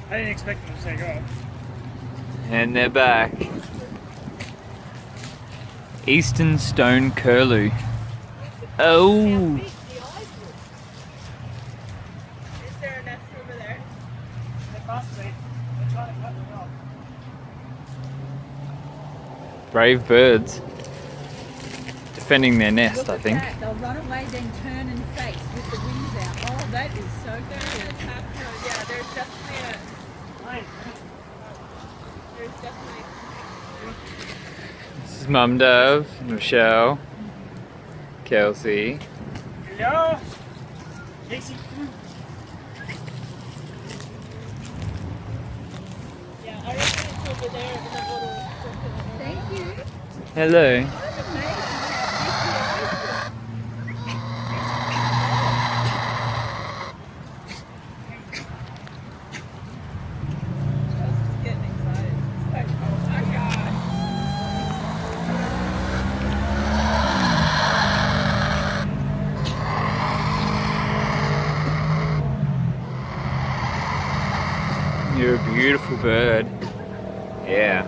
I didn't expect them to take off. And they're back. Eastern stone curlew. Oh! Is there a nest over there? It must be. They're trying to cut them off. Brave birds. Defending their nest, I think. That. They'll run away, then turn and face with the wings out. Oh, that is so good. Yeah, there's definitely there's definitely This is Mum Dove, Michelle, Kelsey. Hello? Casey? Yeah, I reckon it's over there in that little circle. Thank you. Hello. That's amazing. Just getting excited. It's like, oh my god. You're a beautiful bird. Yeah.